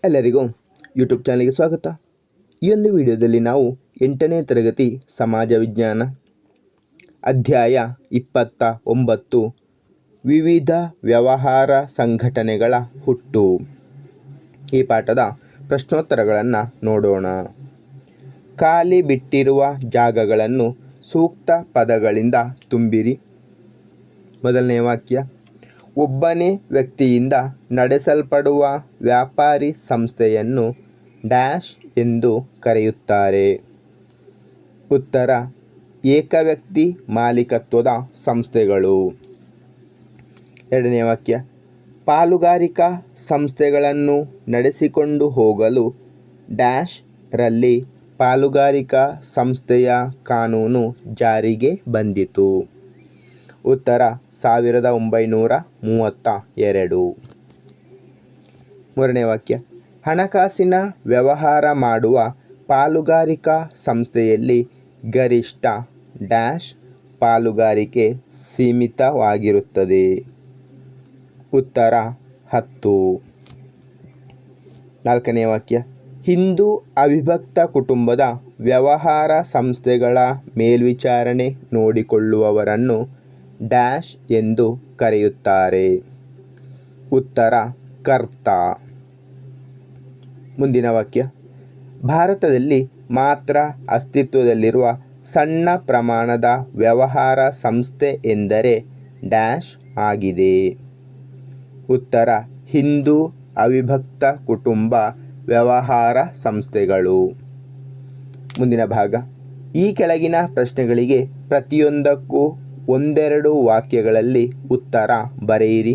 ಎಲ್ಲರಿಗೂ ಯೂಟ್ಯೂಬ್ ಚಾನಲ್ಗೆ ಸ್ವಾಗತ. ಈ ಒಂದು ವಿಡಿಯೋದಲ್ಲಿ ನಾವು 8ನೇ ತರಗತಿ ಸಮಾಜ ವಿಜ್ಞಾನ ಅಧ್ಯಾಯ 29 ವಿವಿಧ ವ್ಯವಹಾರ ಸಂಘಟನೆಗಳ ಹುಟ್ಟು ಈ ಪಾಠದ ಪ್ರಶ್ನೋತ್ತರಗಳನ್ನು ನೋಡೋಣ. ಖಾಲಿ ಬಿಟ್ಟಿರುವ ಜಾಗಗಳನ್ನು ಸೂಕ್ತ ಪದಗಳಿಂದ ತುಂಬಿರಿ. ಮೊದಲನೇ ವಾಕ್ಯ, ಒಬ್ಬನೇ ವ್ಯಕ್ತಿಯಿಂದ ನಡೆಸಲ್ಪಡುವ ವ್ಯಾಪಾರಿ ಸಂಸ್ಥೆಯನ್ನು ಡ್ಯಾಶ್ ಎಂದು ಕರೆಯುತ್ತಾರೆ. ಉತ್ತರ, ಏಕವ್ಯಕ್ತಿ ಮಾಲೀಕತ್ವದ ಸಂಸ್ಥೆಗಳು. ಎರಡನೇ ವಾಕ್ಯ, ಪಾಲುಗಾರಿಕಾ ಸಂಸ್ಥೆಗಳನ್ನು ನಡೆಸಿಕೊಂಡು ಹೋಗಲು ಡ್ಯಾಶ್ ರಲ್ಲಿ ಪಾಲುಗಾರಿಕಾ ಸಂಸ್ಥೆಯ ಕಾನೂನು ಜಾರಿಗೆ ಬಂದಿತು. ಉತ್ತರ, 1932. ಮೂರನೇ ವಾಕ್ಯ, ಹಣಕಾಸಿನ ವ್ಯವಹಾರ ಮಾಡುವ ಪಾಲುಗಾರಿಕಾ ಸಂಸ್ಥೆಯಲ್ಲಿ ಗರಿಷ್ಠ ಡ್ಯಾಶ್ ಪಾಲುಗಾರಿಕೆ ಸೀಮಿತವಾಗಿರುತ್ತದೆ. ಉತ್ತರ, 10. ನಾಲ್ಕನೇ ವಾಕ್ಯ, ಹಿಂದೂ ಅವಿಭಕ್ತ ಕುಟುಂಬದ ವ್ಯವಹಾರ ಸಂಸ್ಥೆಗಳ ಮೇಲ್ವಿಚಾರಣೆ ನೋಡಿಕೊಳ್ಳುವವರನ್ನು ಡ್ಯಾಶ್ ಎಂದು ಕರೆಯುತ್ತಾರೆ. ಉತ್ತರ, ಕರ್ತ. ಮುಂದಿನ ವಾಕ್ಯ, ಭಾರತದಲ್ಲಿ ಮಾತ್ರ ಅಸ್ತಿತ್ವದಲ್ಲಿರುವ ಸಣ್ಣ ಪ್ರಮಾಣದ ವ್ಯವಹಾರ ಸಂಸ್ಥೆ ಎಂದರೆ ಡ್ಯಾಶ್ ಆಗಿದೆ. ಉತ್ತರ, ಹಿಂದೂ ಅವಿಭಕ್ತ ಕುಟುಂಬ ವ್ಯವಹಾರ ಸಂಸ್ಥೆಗಳು. ಮುಂದಿನ ಭಾಗ, ಈ ಕೆಳಗಿನ ಪ್ರಶ್ನೆಗಳಿಗೆ ಪ್ರತಿಯೊಂದಕ್ಕೂ ಒಂದೆರಡು ವಾಕ್ಯಗಳಲ್ಲಿ ಉತ್ತರ ಬರೆಯಿರಿ.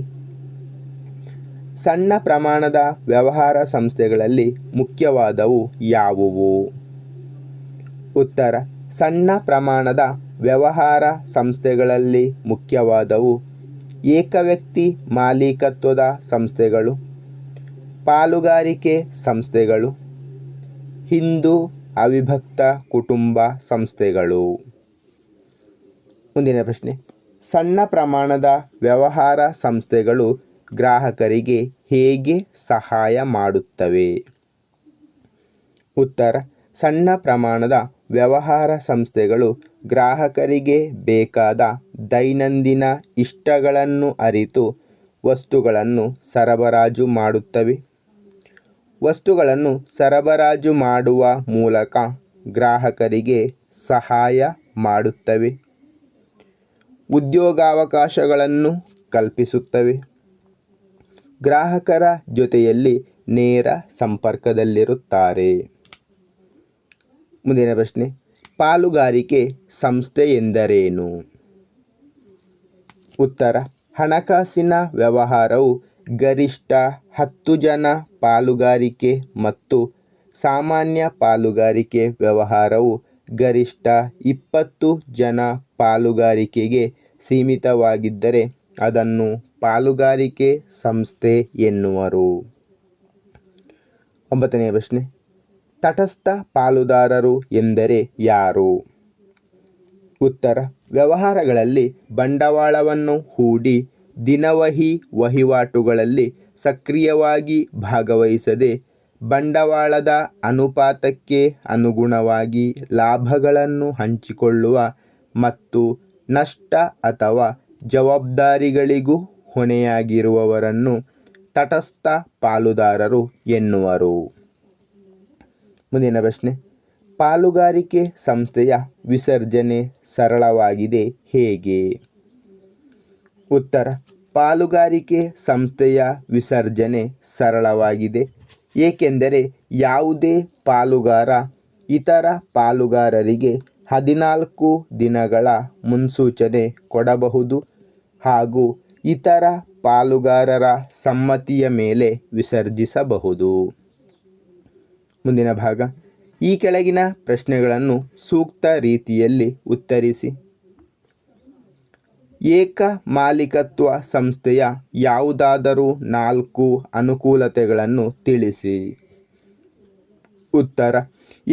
ಸಣ್ಣ ಪ್ರಮಾಣದ ವ್ಯವಹಾರ ಸಂಸ್ಥೆಗಳಲ್ಲಿ ಮುಖ್ಯವಾದವು ಯಾವುವು? ಉತ್ತರ, ಸಣ್ಣ ಪ್ರಮಾಣದ ವ್ಯವಹಾರ ಸಂಸ್ಥೆಗಳಲ್ಲಿ ಮುಖ್ಯವಾದವು ಏಕವ್ಯಕ್ತಿ ಮಾಲೀಕತ್ವದ ಸಂಸ್ಥೆಗಳು, ಪಾಲುಗಾರಿಕೆ ಸಂಸ್ಥೆಗಳು, ಹಿಂದೂ ಅವಿಭಕ್ತ ಕುಟುಂಬ ಸಂಸ್ಥೆಗಳು. ಮುಂದಿನ ಪ್ರಶ್ನೆ, ಸಣ್ಣ ಪ್ರಮಾಣದ ವ್ಯವಹಾರ ಸಂಸ್ಥೆಗಳು ಗ್ರಾಹಕರಿಗೆ ಹೇಗೆ ಸಹಾಯ ಮಾಡುತ್ತವೆ? ಉತ್ತರ, ಸಣ್ಣ ಪ್ರಮಾಣದ ವ್ಯವಹಾರ ಸಂಸ್ಥೆಗಳು ಗ್ರಾಹಕರಿಗೆ ಬೇಕಾದ ದೈನಂದಿನ ಇಷ್ಟಗಳನ್ನು ಅರಿತು ವಸ್ತುಗಳನ್ನು ಸರಬರಾಜು ಮಾಡುತ್ತವೆ. ವಸ್ತುಗಳನ್ನು ಸರಬರಾಜು ಮಾಡುವ ಮೂಲಕ ಗ್ರಾಹಕರಿಗೆ ಸಹಾಯ ಮಾಡುತ್ತವೆ. ಉದ್ಯೋಗಾವಕಾಶಗಳನ್ನು ಕಲ್ಪಿಸುತ್ತವೆ. ಗ್ರಾಹಕರ ಜೊತೆಯಲ್ಲಿ ನೇರ ಸಂಪರ್ಕದಲ್ಲಿರುತ್ತಾರೆ. ಮುಂದಿನ ಪ್ರಶ್ನೆ, ಪಾಲುಗಾರಿಕೆ ಸಂಸ್ಥೆ ಎಂದರೇನು? ಉತ್ತರ, ಹಣಕಾಸಿನ ವ್ಯವಹಾರವು ಗರಿಷ್ಠ 10 ಜನ ಪಾಲುಗಾರಿಕೆ ಮತ್ತು ಸಾಮಾನ್ಯ ಪಾಲುಗಾರಿಕೆ ವ್ಯವಹಾರವು ಗರಿಷ್ಠ 20 ಜನ ಪಾಲುಗಾರಿಕೆಗೆ ಸೀಮಿತವಾಗಿದ್ದರೆ ಅದನ್ನು ಪಾಲುಗಾರಿಕೆ ಸಂಸ್ಥೆ ಎನ್ನುವರು. 9ನೇ ಪ್ರಶ್ನೆ, ತಟಸ್ಥ ಪಾಲುದಾರರು ಎಂದರೆ ಯಾರು? ಉತ್ತರ, ವ್ಯವಹಾರಗಳಲ್ಲಿ ಬಂಡವಾಳವನ್ನು ಹೂಡಿ ದಿನವಹಿ ವಹಿವಾಟುಗಳಲ್ಲಿ ಸಕ್ರಿಯವಾಗಿ ಭಾಗವಹಿಸದೆ ಬಂಡವಾಳದ ಅನುಪಾತಕ್ಕೆ ಅನುಗುಣವಾಗಿ ಲಾಭಗಳನ್ನು ಹಂಚಿಕೊಳ್ಳುವ ಮತ್ತು ನಷ್ಟ ಅಥವಾ ಜವಾಬ್ದಾರಿಗಳಿಗೂ ಹೊಣೆಯಾಗಿರುವವರನ್ನು ತಟಸ್ಥ ಪಾಲುದಾರರು ಎನ್ನುವರು. ಮುಂದಿನ ಪ್ರಶ್ನೆ, ಪಾಲುಗಾರಿಕೆ ಸಂಸ್ಥೆಯ ವಿಸರ್ಜನೆ ಸರಳವಾಗಿದೆ ಹೇಗೆ? ಉತ್ತರ, ಪಾಲುಗಾರಿಕೆ ಸಂಸ್ಥೆಯ ವಿಸರ್ಜನೆ ಸರಳವಾಗಿದೆ ಏಕೆಂದರೆ ಯಾವುದೇ ಪಾಲುಗಾರ ಇತರ ಪಾಲುಗಾರರಿಗೆ 14 ದಿನಗಳ ಮುನ್ಸೂಚನೆ ಕೊಡಬಹುದು ಹಾಗೂ ಇತರ ಪಾಲುಗಾರರ ಸಮ್ಮತಿಯ ಮೇಲೆ ವಿಸರ್ಜಿಸಬಹುದು. ಮುಂದಿನ ಭಾಗ, ಈ ಕೆಳಗಿನ ಪ್ರಶ್ನೆಗಳನ್ನು ಸೂಕ್ತ ರೀತಿಯಲ್ಲಿ ಉತ್ತರಿಸಿ. ಏಕ ಮಾಲೀಕತ್ವ ಸಂಸ್ಥೆಯ ಯಾವುದಾದರೂ 4 ಅನುಕೂಲತೆಗಳನ್ನು ತಿಳಿಸಿ. ಉತ್ತರ,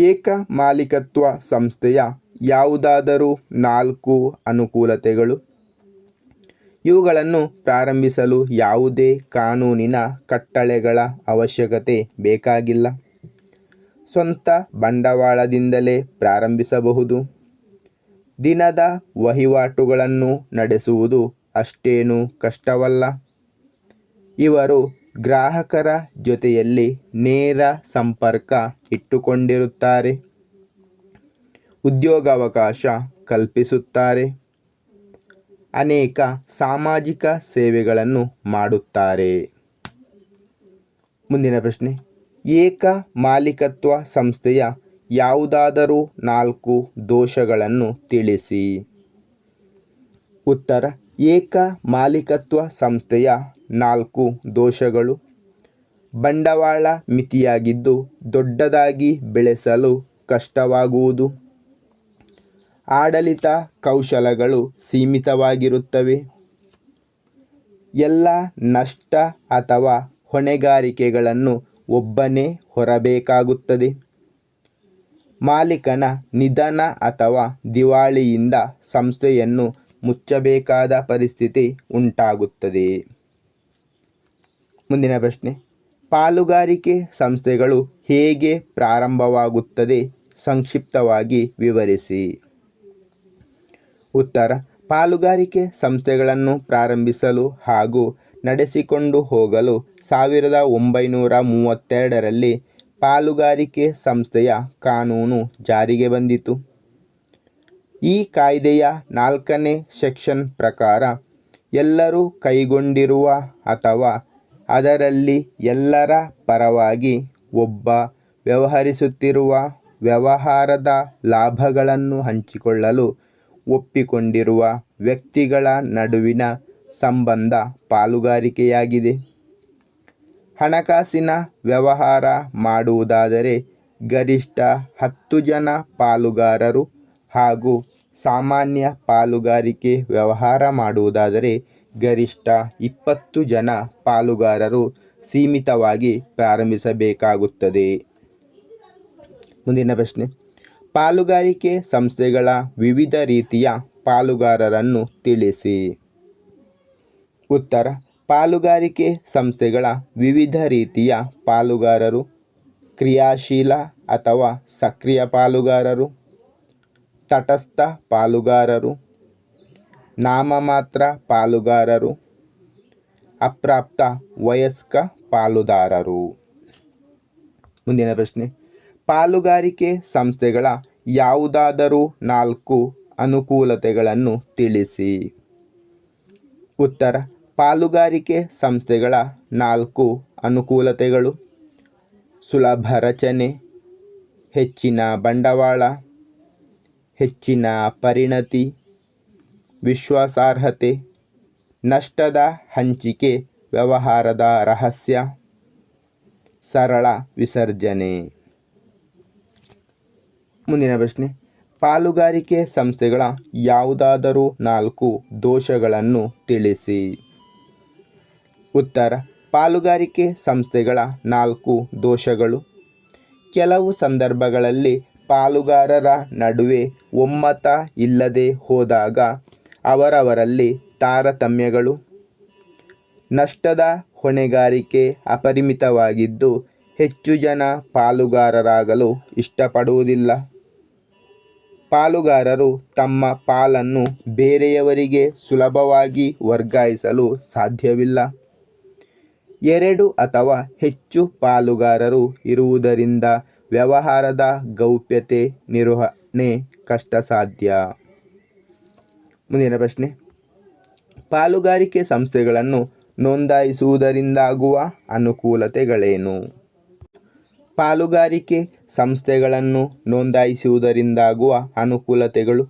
ಏಕ ಮಾಲೀಕತ್ವ ಸಂಸ್ಥೆಯ ಯಾವುದಾದರೂ 4 ಅನುಕೂಲತೆಗಳು: ಇವುಗಳನ್ನು ಪ್ರಾರಂಭಿಸಲು ಯಾವುದೇ ಕಾನೂನಿನ ಕಟ್ಟಳೆಗಳ ಅವಶ್ಯಕತೆ ಬೇಕಾಗಿಲ್ಲ. ಸ್ವಂತ ಬಂಡವಾಳದಿಂದಲೇ ಪ್ರಾರಂಭಿಸಬಹುದು. ದಿನದ ವಹಿವಾಟುಗಳನ್ನು ನಡೆಸುವುದು ಅಷ್ಟೇನೂ ಕಷ್ಟವಲ್ಲ. ಇವರು ಗ್ರಾಹಕರ ಜೊತೆಯಲ್ಲಿ ನೇರ ಸಂಪರ್ಕ ಇಟ್ಟುಕೊಂಡಿರುತ್ತಾರೆ. ಉದ್ಯೋಗಾವಕಾಶ ಕಲ್ಪಿಸುತ್ತಾರೆ. ಅನೇಕ ಸಾಮಾಜಿಕ ಸೇವೆಗಳನ್ನು ಮಾಡುತ್ತಾರೆ. ಮುಂದಿನ ಪ್ರಶ್ನೆ, ಏಕ ಮಾಲೀಕತ್ವ ಸಂಸ್ಥೆಯ ಯಾವುದಾದರೂ 4 ದೋಷಗಳನ್ನು ತಿಳಿಸಿ. ಉತ್ತರ: ಏಕ ಮಾಲೀಕತ್ವ ಸಂಸ್ಥೆಯ 4 ದೋಷಗಳು: ಬಂಡವಾಳ ಮಿತಿಯಾಗಿದ್ದು ದೊಡ್ಡದಾಗಿ ಬೆಳೆಸಲು ಕಷ್ಟವಾಗುವುದು. ಆಡಳಿತ ಕೌಶಲಗಳು ಸೀಮಿತವಾಗಿರುತ್ತವೆ. ಎಲ್ಲ ನಷ್ಟ ಅಥವಾ ಹೊಣೆಗಾರಿಕೆಗಳನ್ನು ಒಬ್ಬನೇ ಹೊರಬೇಕಾಗುತ್ತದೆ. ಮಾಲೀಕನ ನಿಧನ ಅಥವಾ ದಿವಾಳಿಯಿಂದ ಸಂಸ್ಥೆಯನ್ನು ಮುಚ್ಚಬೇಕಾದ ಪರಿಸ್ಥಿತಿ ಉಂಟಾಗುತ್ತದೆ. ಮುಂದಿನ ಪ್ರಶ್ನೆ, ಪಾಲುಗಾರಿಕೆ ಸಂಸ್ಥೆಗಳು ಹೇಗೆ ಪ್ರಾರಂಭವಾಗುತ್ತದೆ? ಸಂಕ್ಷಿಪ್ತವಾಗಿ ವಿವರಿಸಿ. ಉತ್ತರ: ಪಾಲುಗಾರಿಕೆ ಸಂಸ್ಥೆಗಳನ್ನು ಪ್ರಾರಂಭಿಸಲು ಹಾಗೂ ನಡೆಸಿಕೊಂಡು ಹೋಗಲು 1932ರಲ್ಲಿ ಪಾಲುಗಾರಿಕೆ ಸಂಸ್ಥೆಯ ಕಾನೂನು ಜಾರಿಗೆ ಬಂದಿತು. ಈ ಕಾಯ್ದೆಯ 4ನೇ ಸೆಕ್ಷನ್ ಪ್ರಕಾರ ಎಲ್ಲರೂ ಕೈಗೊಂಡಿರುವ ಅಥವಾ ಅದರಲ್ಲಿ ಎಲ್ಲರ ಪರವಾಗಿ ಒಬ್ಬ ವ್ಯವಹರಿಸುತ್ತಿರುವ ವ್ಯವಹಾರದ ಲಾಭಗಳನ್ನು ಹಂಚಿಕೊಳ್ಳಲು ಒಪ್ಪಿಕೊಂಡಿರುವ ವ್ಯಕ್ತಿಗಳ ನಡುವಿನ ಸಂಬಂಧ ಪಾಲುಗಾರಿಕೆಯಾಗಿದೆ. ಹಣಕಾಸಿನ ವ್ಯವಹಾರ ಮಾಡುವುದಾದರೆ ಗರಿಷ್ಠ 10 ಜನ ಪಾಲುಗಾರರು ಹಾಗೂ ಸಾಮಾನ್ಯ ಪಾಲುಗಾರಿಕೆ ವ್ಯವಹಾರ ಮಾಡುವುದಾದರೆ ಗರಿಷ್ಠ 20 ಜನ ಪಾಲುಗಾರರು ಸೀಮಿತವಾಗಿ ಪ್ರಾರಂಭಿಸಬೇಕಾಗುತ್ತದೆ. ಮುಂದಿನ ಪ್ರಶ್ನೆ, ಪಾಲುಗಾರಿಕೆ ಸಂಸ್ಥೆಗಳ ವಿವಿಧ ರೀತಿಯ ಪಾಲುಗಾರರನ್ನು ತಿಳಿಸಿ. ಉತ್ತರ: ಪಾಲುಗಾರಿಕೆ ಸಂಸ್ಥೆಗಳ ವಿವಿಧ ರೀತಿಯ ಪಾಲುಗಾರರು: ಕ್ರಿಯಾಶೀಲ ಅಥವಾ ಸಕ್ರಿಯ ಪಾಲುಗಾರರು, ತಟಸ್ಥ ಪಾಲುಗಾರರು, ನಾಮಮಾತ್ರ ಪಾಲುಗಾರರು, ಅಪ್ರಾಪ್ತ ವಯಸ್ಕ ಪಾಲುದಾರರು. ಮುಂದಿನ ಪ್ರಶ್ನೆ, ಪಾಲುಗಾರಿಕೆ ಸಂಸ್ಥೆಗಳ ಯಾವುದಾದರೂ 4 ಅನುಕೂಲತೆಗಳನ್ನು ತಿಳಿಸಿ. ಉತ್ತರ: ಪಾಲುಗಾರಿಕೆ ಸಂಸ್ಥೆಗಳ 4 ಅನುಕೂಲತೆಗಳು: ಸುಲಭ ರಚನೆ, ಹೆಚ್ಚಿನ ಬಂಡವಾಳ, ಹೆಚ್ಚಿನ ಪರಿಣತಿ, ವಿಶ್ವಾಸಾರ್ಹತೆ, ನಷ್ಟದ ಹಂಚಿಕೆ, ವ್ಯವಹಾರದ ರಹಸ್ಯ, ಸರಳ ವಿಸರ್ಜನೆ. ಮುಂದಿನ ಪ್ರಶ್ನೆ, ಪಾಲುಗಾರಿಕೆ ಸಂಸ್ಥೆಗಳ ಯಾವುದಾದರೂ 4 ದೋಷಗಳನ್ನು ತಿಳಿಸಿ. ಉತ್ತರ: ಪಾಲುಗಾರಿಕೆ ಸಂಸ್ಥೆಗಳ 4 ದೋಷಗಳು: ಕೆಲವು ಸಂದರ್ಭಗಳಲ್ಲಿ ಪಾಲುಗಾರರ ನಡುವೆ ಒಮ್ಮತ ಇಲ್ಲದೆ ಹೋದಾಗ ಅವರವರಲ್ಲಿ ತಾರತಮ್ಯಗಳು, ನಷ್ಟದ ಹೊಣೆಗಾರಿಕೆ ಅಪರಿಮಿತವಾಗಿದ್ದು ಹೆಚ್ಚು ಜನ ಪಾಲುಗಾರರಾಗಲು ಇಷ್ಟಪಡುವುದಿಲ್ಲ, ಪಾಲುಗಾರರು ತಮ್ಮ ಪಾಲನ್ನು ಬೇರೆಯವರಿಗೆ ಸುಲಭವಾಗಿ ವರ್ಗಾಯಿಸಲು ಸಾಧ್ಯವಿಲ್ಲ, 2 ಅಥವಾ ಹೆಚ್ಚು ಪಾಲುಗಾರರು ಇರುವುದರಿಂದ ವ್ಯವಹಾರದ ಗೌಪ್ಯತೆ ನಿರ್ವಹಣೆ ಕಷ್ಟಸಾಧ್ಯ. ಮುಂದಿನ ಪ್ರಶ್ನೆ, ಪಾಲುಗಾರಿಕೆ ಸಂಸ್ಥೆಗಳನ್ನು ನೋಂದಾಯಿಸುವುದರಿಂದಾಗುವ ಅನುಕೂಲತೆಗಳೇನು? ಪಾಲುಗಾರಿಕೆ ಸಂಸ್ಥೆಗಳನ್ನು ನೋಂದಾಯಿಸುವುದರಿಂದಾಗುವ ಅನುಕೂಲತೆಗಳು: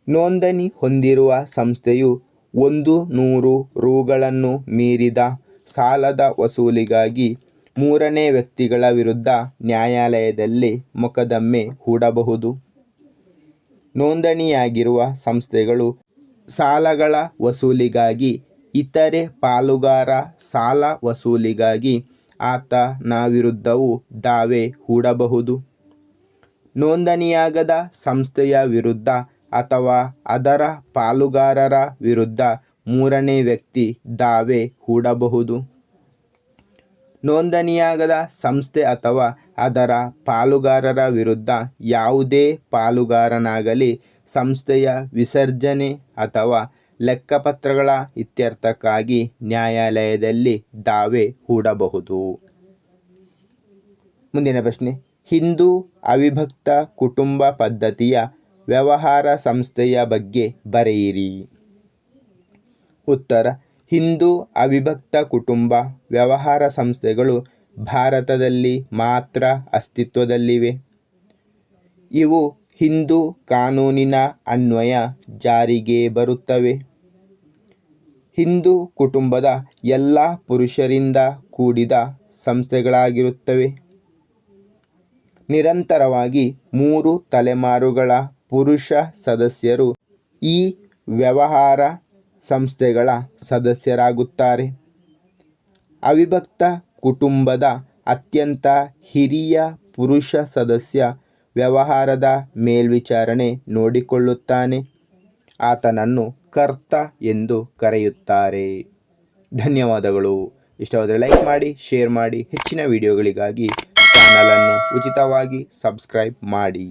ನೋಂದಣಿ ಹೊಂದಿರುವ ಸಂಸ್ಥೆಯು 100 ರುಗಳನ್ನು ಮೀರಿದ ಸಾಲದ ವಸೂಲಿಗಾಗಿ 3ನೇ ವ್ಯಕ್ತಿಗಳ ವಿರುದ್ಧ ನ್ಯಾಯಾಲಯದಲ್ಲಿ ಮೊಕದ್ದಮೆ ಹೂಡಬಹುದು. ನೋಂದಣಿಯಾಗಿರುವ ಸಂಸ್ಥೆಗಳು ಸಾಲಗಳ ವಸೂಲಿಗಾಗಿ ಇತರೆ ಪಾಲುಗಾರ ಸಾಲ ವಸೂಲಿಗಾಗಿ ಆತನ ವಿರುದ್ಧವೂ ದಾವೆ ಹೂಡಬಹುದು. ನೋಂದಣಿಯಾಗದ ಸಂಸ್ಥೆಯ ವಿರುದ್ಧ ಅಥವಾ ಅದರ ಪಾಲುಗಾರರ ವಿರುದ್ಧ ಮೂರನೇ ವ್ಯಕ್ತಿ ದಾವೆ ಹೂಡಬಹುದು. ನೋಂದಣಿಯಾಗದ ಸಂಸ್ಥೆ ಅಥವಾ ಅದರ ಪಾಲುಗಾರರ ವಿರುದ್ಧ ಯಾವುದೇ ಪಾಲುಗಾರನಾಗಲಿ ಸಂಸ್ಥೆಯ ವಿಸರ್ಜನೆ ಅಥವಾ ಲೆಕ್ಕಪತ್ರಗಳ ಇತ್ಯರ್ಥಕ್ಕಾಗಿ ನ್ಯಾಯಾಲಯದಲ್ಲಿ ದಾವೆ ಹೂಡಬಹುದು. ಮುಂದಿನ ಪ್ರಶ್ನೆ, ಹಿಂದೂ ಅವಿಭಕ್ತ ಕುಟುಂಬ ಪದ್ಧತಿಯ ವ್ಯವಹಾರ ಸಂಸ್ಥೆಯ ಬಗ್ಗೆ ಬರೆಯಿರಿ. ಉತ್ತರ: ಹಿಂದೂ ಅವಿಭಕ್ತ ಕುಟುಂಬ ವ್ಯವಹಾರ ಸಂಸ್ಥೆಗಳು ಭಾರತದಲ್ಲಿ ಮಾತ್ರ ಅಸ್ತಿತ್ವದಲ್ಲಿವೆ. ಇವು ಹಿಂದೂ ಕಾನೂನಿನ ಅನ್ವಯ ಜಾರಿಗೆ ಬರುತ್ತವೆ. ಹಿಂದೂ ಕುಟುಂಬದ ಎಲ್ಲ ಪುರುಷರಿಂದ ಕೂಡಿದ ಸಂಸ್ಥೆಗಳಾಗಿರುತ್ತವೆ. ನಿರಂತರವಾಗಿ 3 ತಲೆಮಾರುಗಳ ಪುರುಷ ಸದಸ್ಯರು ಈ ವ್ಯವಹಾರ ಸಂಸ್ಥೆಗಳ ಸದಸ್ಯರಾಗುತ್ತಾರೆ. ಅವಿಭಕ್ತ ಕುಟುಂಬದ ಅತ್ಯಂತ ಹಿರಿಯ ಪುರುಷ ಸದಸ್ಯ ವ್ಯವಹಾರದ ಮೇಲ್ವಿಚಾರಣೆ ನೋಡಿಕೊಳ್ಳುತ್ತಾನೆ. ಆತನನ್ನು ಕರ್ತ ಎಂದು ಕರೆಯುತ್ತಾರೆ. ಧನ್ಯವಾದಗಳು. ಇಷ್ಟವಾದರೆ ಲೈಕ್ ಮಾಡಿ, ಶೇರ್ ಮಾಡಿ. ಹೆಚ್ಚಿನ ವಿಡಿಯೋಗಳಿಗಾಗಿ ಚಾನಲನ್ನು ಉಚಿತವಾಗಿ ಸಬ್ಸ್ಕ್ರೈಬ್ ಮಾಡಿ.